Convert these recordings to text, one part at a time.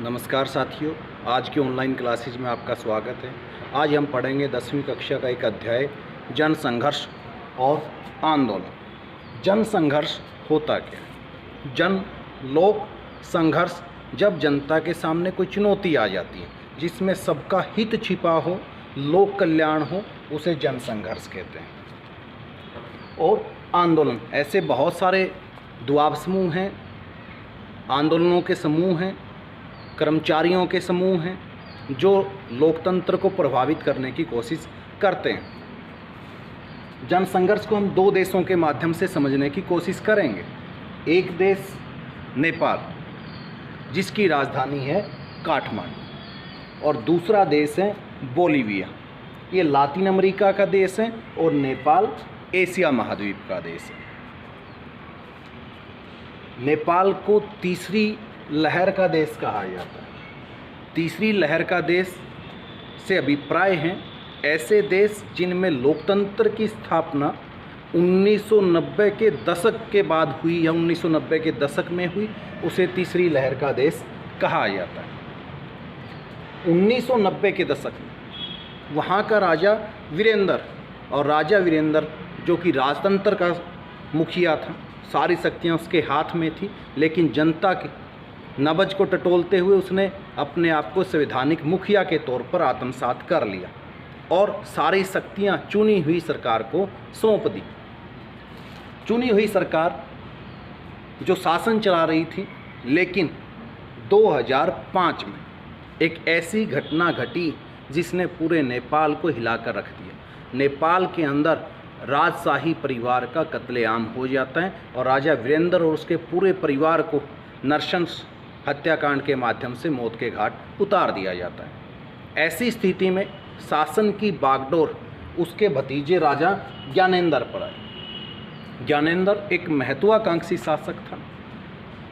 नमस्कार साथियों, आज की ऑनलाइन क्लासेज में आपका स्वागत है। आज हम पढ़ेंगे 10वीं कक्षा का एक अध्याय जन संघर्ष और आंदोलन। जन संघर्ष होता क्या है? जन लोक संघर्ष जब जनता के सामने कोई चुनौती आ जाती है जिसमें सबका हित छिपा हो, लोक कल्याण हो, उसे जन संघर्ष कहते हैं। और आंदोलन, ऐसे बहुत सारे दुआब समूह हैं, आंदोलनों के समूह हैं, कर्मचारियों के समूह हैं जो लोकतंत्र को प्रभावित करने की कोशिश करते हैं। जन संघर्ष को हम दो देशों के माध्यम से समझने की कोशिश करेंगे। एक देश नेपाल, जिसकी राजधानी है काठमांडू, और दूसरा देश है बोलीविया। ये लातिन अमेरिका का देश है और नेपाल एशिया महाद्वीप का देश है। नेपाल को तीसरी लहर का देश कहा जाता है। तीसरी लहर का देश से अभिप्राय हैं ऐसे देश जिनमें लोकतंत्र की स्थापना 1990 के दशक के बाद हुई या 1990 के दशक में हुई, उसे तीसरी लहर का देश कहा जाता है। 1990 के दशक में वहाँ का राजा वीरेंद्र, और राजा वीरेंद्र जो कि राजतंत्र का मुखिया था, सारी शक्तियाँ उसके हाथ में थी, लेकिन जनता के नब्ज को टटोलते हुए उसने अपने आप को संवैधानिक मुखिया के तौर पर आत्मसात कर लिया और सारी शक्तियां चुनी हुई सरकार को सौंप दी। चुनी हुई सरकार जो शासन चला रही थी, लेकिन 2005 में एक ऐसी घटना घटी जिसने पूरे नेपाल को हिलाकर रख दिया। नेपाल के अंदर राजशाही परिवार का कत्लेआम हो जाता है और राजा वीरेंद्र और उसके पूरे परिवार को नरशंस हत्याकांड के माध्यम से मौत के घाट उतार दिया जाता है। ऐसी स्थिति में शासन की बागडोर उसके भतीजे राजा ज्ञानेंद्र पर आई। ज्ञानेंद्र एक महत्वाकांक्षी शासक था।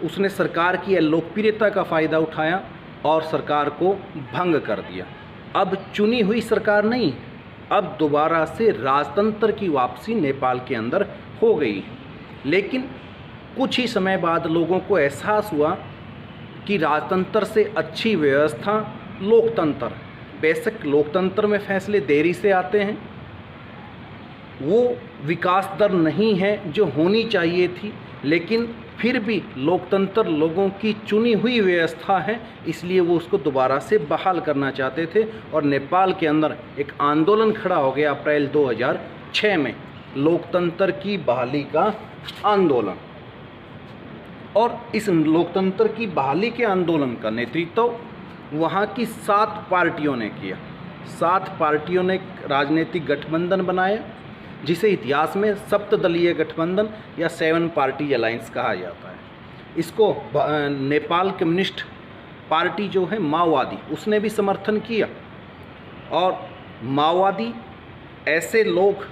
उसने सरकार की लोकप्रियता का फ़ायदा उठाया और सरकार को भंग कर दिया। अब चुनी हुई सरकार नहीं, अब दोबारा से राजतंत्र की वापसी नेपाल के अंदर हो गई। लेकिन कुछ ही समय बाद लोगों को एहसास हुआ कि राजतंत्र से अच्छी व्यवस्था लोकतंत्र। बेशक लोकतंत्र में फैसले देरी से आते हैं, वो विकास दर नहीं है जो होनी चाहिए थी, लेकिन फिर भी लोकतंत्र लोगों की चुनी हुई व्यवस्था है, इसलिए वो उसको दोबारा से बहाल करना चाहते थे। और नेपाल के अंदर एक आंदोलन खड़ा हो गया अप्रैल 2006 में, लोकतंत्र की बहाली का आंदोलन। और इस लोकतंत्र की बहाली के आंदोलन का नेतृत्व वहाँ की 7 पार्टियों ने किया। 7 पार्टियों ने राजनीतिक गठबंधन बनाया, जिसे इतिहास में सप्तदलीय गठबंधन या 7 पार्टी अलायंस कहा जाता है। इसको नेपाल कम्युनिस्ट पार्टी जो है माओवादी, उसने भी समर्थन किया। और माओवादी ऐसे लोग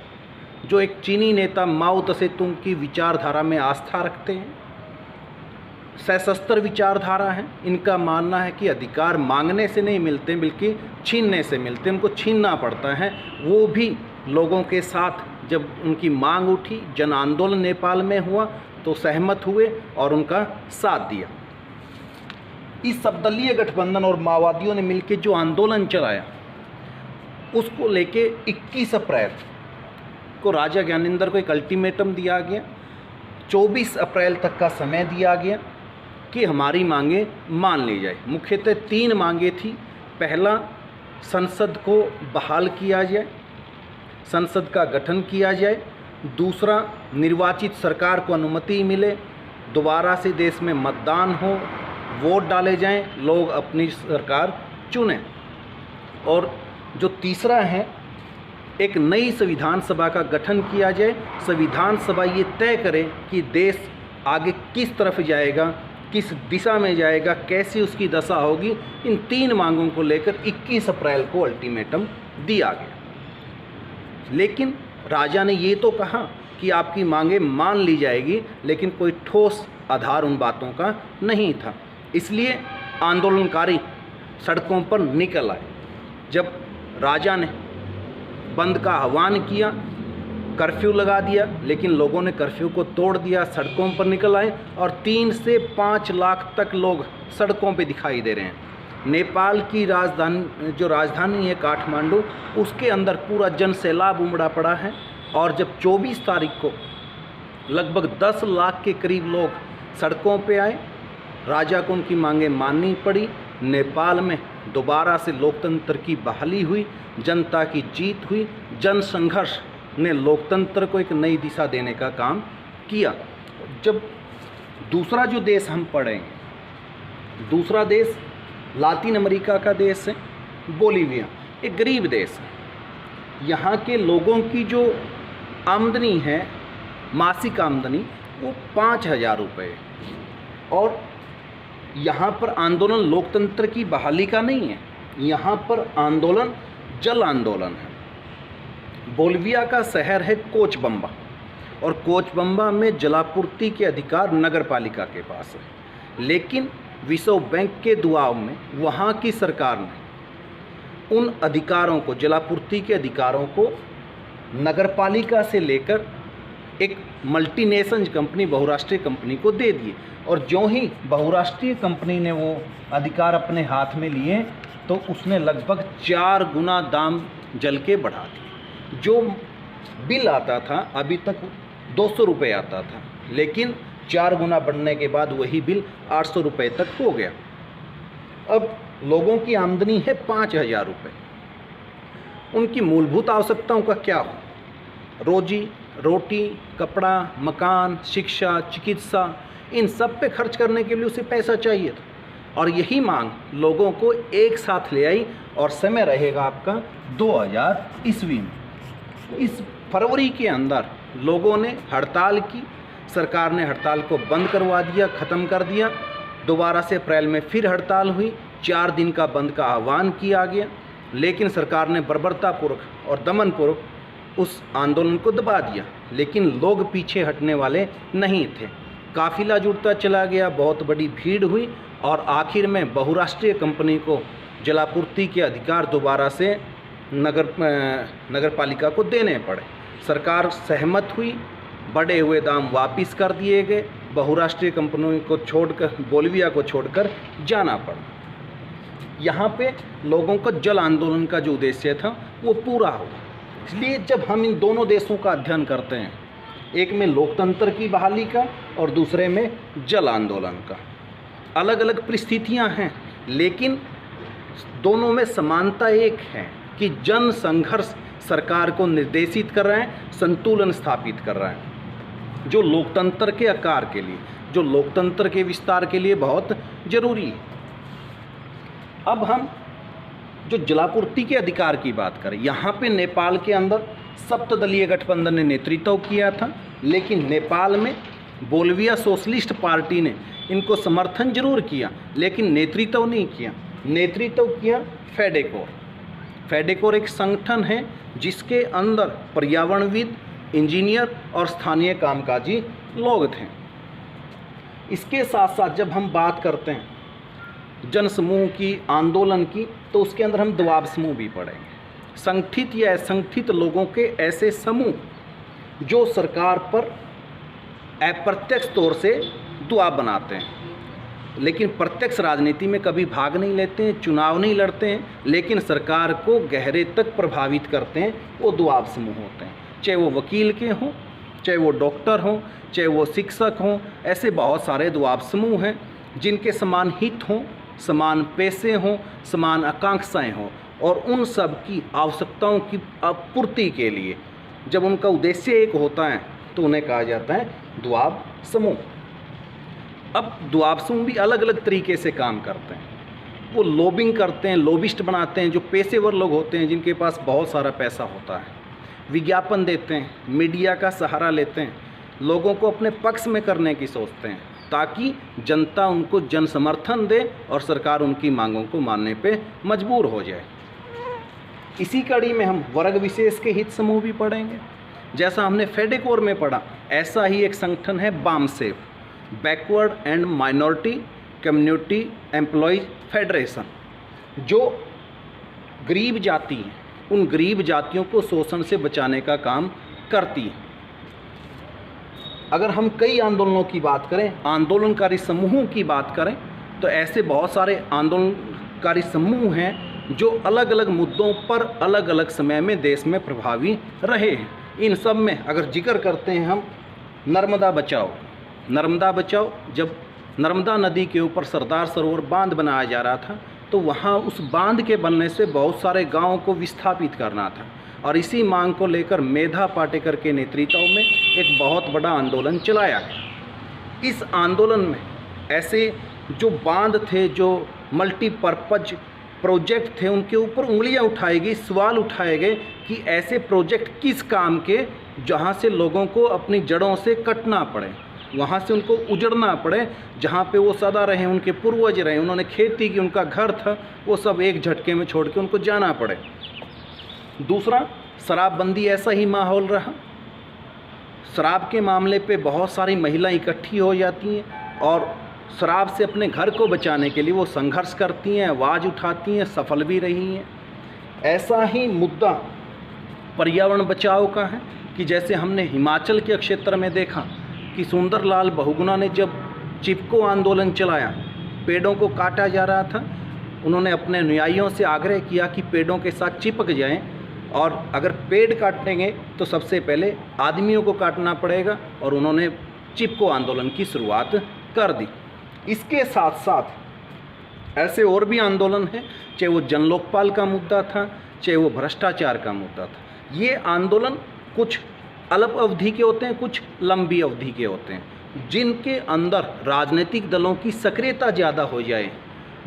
जो एक चीनी नेता माओ त्से-तुंग की विचारधारा में आस्था रखते हैं, सशस्त्र विचारधारा है। इनका मानना है कि अधिकार मांगने से नहीं मिलते बल्कि छीनने से मिलते हैं, उनको छीनना पड़ता है। वो भी लोगों के साथ जब उनकी मांग उठी, जन आंदोलन नेपाल में हुआ, तो सहमत हुए और उनका साथ दिया। इस सबदलीय गठबंधन और माओवादियों ने मिलकर जो आंदोलन चलाया, उसको लेके 21 अप्रैल को राजा ज्ञानेंद्र को एक अल्टीमेटम दिया गया। 24 अप्रैल तक का समय दिया गया कि हमारी मांगें मान ली जाए। मुख्यतः 3 मांगें थी। पहला, संसद को बहाल किया जाए, संसद का गठन किया जाए। दूसरा, निर्वाचित सरकार को अनुमति मिले, दोबारा से देश में मतदान हो, वोट डाले जाएं, लोग अपनी सरकार चुनें। और जो तीसरा है, एक नई संविधान सभा का गठन किया जाए। संविधान सभा ये तय करे कि देश आगे किस तरफ जाएगा, किस दिशा में जाएगा, कैसी उसकी दशा होगी। इन 3 मांगों को लेकर 21 अप्रैल को अल्टीमेटम दिया गया। लेकिन राजा ने ये तो कहा कि आपकी मांगें मान ली जाएगी, लेकिन कोई ठोस आधार उन बातों का नहीं था। इसलिए आंदोलनकारी सड़कों पर निकल आए। जब राजा ने बंद का आह्वान किया कर्फ्यू लगा दिया, लेकिन लोगों ने कर्फ्यू को तोड़ दिया, सड़कों पर निकल आए और 3 से 5 लाख तक लोग सड़कों पे दिखाई दे रहे हैं। नेपाल की राजधानी है काठमांडू, उसके अंदर पूरा जन सैलाब उमड़ा पड़ा है। और जब 24 तारीख को लगभग 10 लाख के करीब लोग सड़कों पे आए, राजा को उनकी मांगें माननी पड़ी। नेपाल में दोबारा से लोकतंत्र की बहाली हुई, जनता की जीत हुई, जन संघर्ष ने लोकतंत्र को एक नई दिशा देने का काम किया। जब दूसरा जो देश हम पढ़ेंगे, दूसरा देश लातिन अमेरिका का देश है बोलीविया, एक गरीब देश है। यहाँ के लोगों की जो आमदनी है, मासिक आमदनी, वो 5,000 रुपये। और यहाँ पर आंदोलन लोकतंत्र की बहाली का नहीं है, यहाँ पर आंदोलन जल आंदोलन है। बोलीविया का शहर है कोचबम्बा, और कोचबम्बा में जलापूर्ति के अधिकार नगर पालिका के पास है। लेकिन विश्व बैंक के दबाव में वहाँ की सरकार ने उन अधिकारों को, जलापूर्ति के अधिकारों को नगर पालिका से लेकर एक मल्टीनेशनल कंपनी, बहुराष्ट्रीय कंपनी को दे दिए। और जो ही बहुराष्ट्रीय कंपनी ने वो अधिकार अपने हाथ में लिए तो उसने लगभग 4 गुना दाम जल के बढ़ा दिए। जो बिल आता था अभी तक 200 रुपये आता था, लेकिन 4 गुना बढ़ने के बाद वही बिल 800 रुपये तक हो गया। अब लोगों की आमदनी है 5,000 रुपये। उनकी मूलभूत आवश्यकताओं का क्या हो? रोजी रोटी, कपड़ा, मकान, शिक्षा, चिकित्सा, इन सब पे खर्च करने के लिए उसे पैसा चाहिए था। और यही मांग लोगों को एक साथ ले आई। और समय रहेगा आपका 2000 ईस्वी में। इस फरवरी के अंदर लोगों ने हड़ताल की, सरकार ने हड़ताल को बंद करवा दिया, ख़त्म कर दिया। दोबारा से अप्रैल में फिर हड़ताल हुई, 4 दिन का बंद का आह्वान किया गया, लेकिन सरकार ने बर्बरतापूर्वक और दमनपूर्वक उस आंदोलन को दबा दिया। लेकिन लोग पीछे हटने वाले नहीं थे, काफिला जुड़ता चला गया, बहुत बड़ी भीड़ हुई और आखिर में बहुराष्ट्रीय कंपनी को जलापूर्ति के अधिकार दोबारा से नगर पालिका को देने पड़े। सरकार सहमत हुई, बढ़े हुए दाम वापस कर दिए गए, बहुराष्ट्रीय कंपनियों को छोड़कर, बोलीविया को छोड़कर जाना पड़ा। यहाँ पे लोगों का जल आंदोलन का जो उद्देश्य था वो पूरा हुआ। इसलिए जब हम इन दोनों देशों का अध्ययन करते हैं, एक में लोकतंत्र की बहाली का और दूसरे में जल आंदोलन का, अलग अलग परिस्थितियां हैं, लेकिन दोनों में समानता एक है कि जन संघर्ष सरकार को निर्देशित कर रहे हैं, संतुलन स्थापित कर रहे हैं, जो लोकतंत्र के आकार के लिए, जो लोकतंत्र के विस्तार के लिए बहुत जरूरी है। अब हम जो जलापूर्ति के अधिकार की बात करें, यहाँ पे नेपाल के अंदर सप्तदलीय गठबंधन ने नेतृत्व किया था, लेकिन नेपाल में बोलीविया सोशलिस्ट पार्टी ने इनको समर्थन जरूर किया, लेकिन नेतृत्व नहीं किया। नेतृत्व किया फेडेकोर। फेडेकोर एक संगठन है जिसके अंदर पर्यावरणविद, इंजीनियर और स्थानीय कामकाजी लोग थे। इसके साथ साथ जब हम बात करते हैं जन समूह की, आंदोलन की, तो उसके अंदर हम दबाव समूह भी पढ़ेंगे। संगठित या असंगठित लोगों के ऐसे समूह जो सरकार पर अप्रत्यक्ष तौर से दबाव बनाते हैं, लेकिन प्रत्यक्ष राजनीति में कभी भाग नहीं लेते हैं, चुनाव नहीं लड़ते हैं, लेकिन सरकार को गहरे तक प्रभावित करते हैं, वो दबाव समूह होते हैं। चाहे वो वकील के हों, चाहे वो डॉक्टर हों, चाहे वो शिक्षक हों, ऐसे बहुत सारे दबाव समूह हैं जिनके समान हित हों, समान पैसे हों, समान आकांक्षाएं हों, और उन सब की आवश्यकताओं की आपूर्ति के लिए जब उनका उद्देश्य एक होता है तो उन्हें कहा जाता है दबाव समूह। अब दबाव समूह भी अलग अलग तरीके से काम करते हैं। वो लॉबिंग करते हैं, लॉबिस्ट बनाते हैं, जो पेशेवर लोग होते हैं जिनके पास बहुत सारा पैसा होता है, विज्ञापन देते हैं, मीडिया का सहारा लेते हैं, लोगों को अपने पक्ष में करने की सोचते हैं ताकि जनता उनको जन समर्थन दे और सरकार उनकी मांगों को मानने पे मजबूर हो जाए। इसी कड़ी में हम वर्ग विशेष के हित समूह भी पढ़ेंगे। जैसा हमने फेडेकोर में पढ़ा, ऐसा ही एक संगठन है BAMCEF, backward and minority community employees federation, जो गरीब जाति हैं, उन गरीब जातियों को शोषण से बचाने का काम करती है। अगर हम कई आंदोलनों की बात करें, आंदोलनकारी समूहों की बात करें, तो ऐसे बहुत सारे आंदोलनकारी समूह हैं जो अलग अलग मुद्दों पर अलग अलग समय में देश में प्रभावी रहे हैं। इन सब में अगर जिक्र करते हैं हम नर्मदा बचाओ, जब नर्मदा नदी के ऊपर सरदार सरोवर बांध बनाया जा रहा था, तो वहाँ उस बांध के बनने से बहुत सारे गांवों को विस्थापित करना था, और इसी मांग को लेकर मेधा पाटेकर के नेतृत्व में एक बहुत बड़ा आंदोलन चलाया गया। इस आंदोलन में ऐसे जो बांध थे, जो मल्टीपर्पज प्रोजेक्ट थे, उनके ऊपर उंगलियां उठाई गई, सवाल उठाए गए कि ऐसे प्रोजेक्ट किस काम के जहां से लोगों को अपनी जड़ों से कटना पड़े, वहाँ से उनको उजड़ना पड़े, जहाँ पे वो सदा रहे, उनके पूर्वज रहे, उन्होंने खेती की, उनका घर था, वो सब एक झटके में छोड़ के उनको जाना पड़े। दूसरा, शराबबंदी ऐसा ही माहौल रहा। शराब के मामले पे बहुत सारी महिलाएं इकट्ठी हो जाती हैं और शराब से अपने घर को बचाने के लिए वो संघर्ष करती हैं, आवाज़ उठाती हैं, सफल भी रही हैं। ऐसा ही मुद्दा पर्यावरण बचाव का है कि जैसे हमने हिमाचल के क्षेत्र में देखा कि सुंदरलाल बहुगुणा ने जब चिपको आंदोलन चलाया, पेड़ों को काटा जा रहा था, उन्होंने अपने अनुयायियों से आग्रह किया कि पेड़ों के साथ चिपक जाएं, और अगर पेड़ काटेंगे तो सबसे पहले आदमियों को काटना पड़ेगा, और उन्होंने चिपको आंदोलन की शुरुआत कर दी। इसके साथ साथ ऐसे और भी आंदोलन हैं, चाहे वो जन लोकपाल का मुद्दा था, चाहे वो भ्रष्टाचार का मुद्दा था। ये आंदोलन कुछ अल्प अवधि के होते हैं, कुछ लंबी अवधि के होते हैं, जिनके अंदर राजनीतिक दलों की सक्रियता ज़्यादा हो जाए,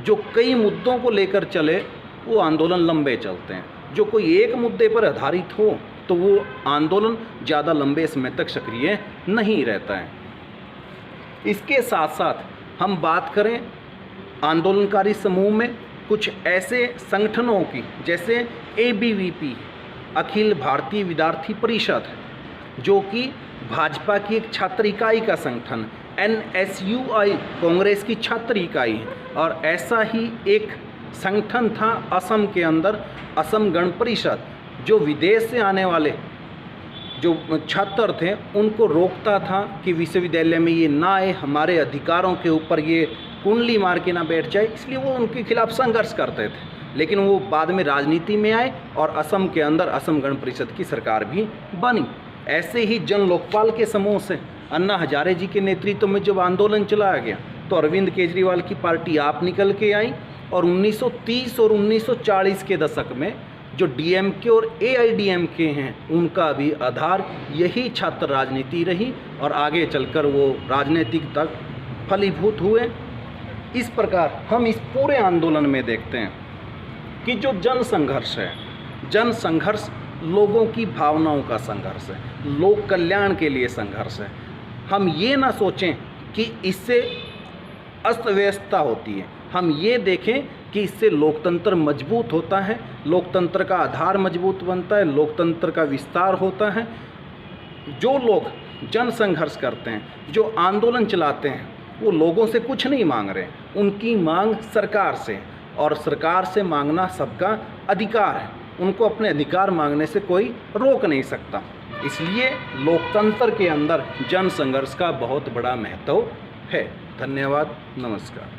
जो कई मुद्दों को लेकर चले, वो आंदोलन लंबे चलते हैं। जो कोई एक मुद्दे पर आधारित हो तो वो आंदोलन ज़्यादा लंबे समय तक सक्रिय नहीं रहता है। इसके साथ साथ हम बात करें आंदोलनकारी समूह में कुछ ऐसे संगठनों की, जैसे ABVP, अखिल भारतीय विद्यार्थी परिषद, जो कि भाजपा की एक छात्र इकाई का संगठन, NSUI कांग्रेस की छात्र इकाई है, और ऐसा ही एक संगठन था असम के अंदर, असम गण परिषद, जो विदेश से आने वाले जो छात्र थे उनको रोकता था कि विश्वविद्यालय में ये ना आए, हमारे अधिकारों के ऊपर ये कुंडली मार के ना बैठ जाए, इसलिए वो उनके खिलाफ संघर्ष करते थे। लेकिन वो बाद में राजनीति में आए और असम के अंदर असम गण परिषद की सरकार भी बनी। ऐसे ही जन लोकपाल के समूह से अन्ना हजारे जी के नेतृत्व में जब आंदोलन चलाया गया, तो अरविंद केजरीवाल की पार्टी आप निकल के आई, और 1930 और 1940 के दशक में जो DMK और AIDMK हैं, उनका भी आधार यही छात्र राजनीति रही, और आगे चलकर वो राजनीतिक तक फलीभूत हुए। इस प्रकार हम इस पूरे आंदोलन में देखते हैं कि जो जन संघर्ष है, जन संघर्ष लोगों की भावनाओं का संघर्ष है, लोक कल्याण के लिए संघर्ष है। हम ये ना सोचें कि इससे अस्त व्यवस्था होती है, हम ये देखें कि इससे लोकतंत्र मजबूत होता है, लोकतंत्र का आधार मजबूत बनता है, लोकतंत्र का विस्तार होता है। जो लोग जन संघर्ष करते हैं, जो आंदोलन चलाते हैं, वो लोगों से कुछ नहीं मांग रहे, उनकी मांग सरकार से, और सरकार से मांगना सबका अधिकार है, उनको अपने अधिकार मांगने से कोई रोक नहीं सकता। इसलिए लोकतंत्र के अंदर जन संघर्ष का बहुत बड़ा महत्व है। धन्यवाद, नमस्कार।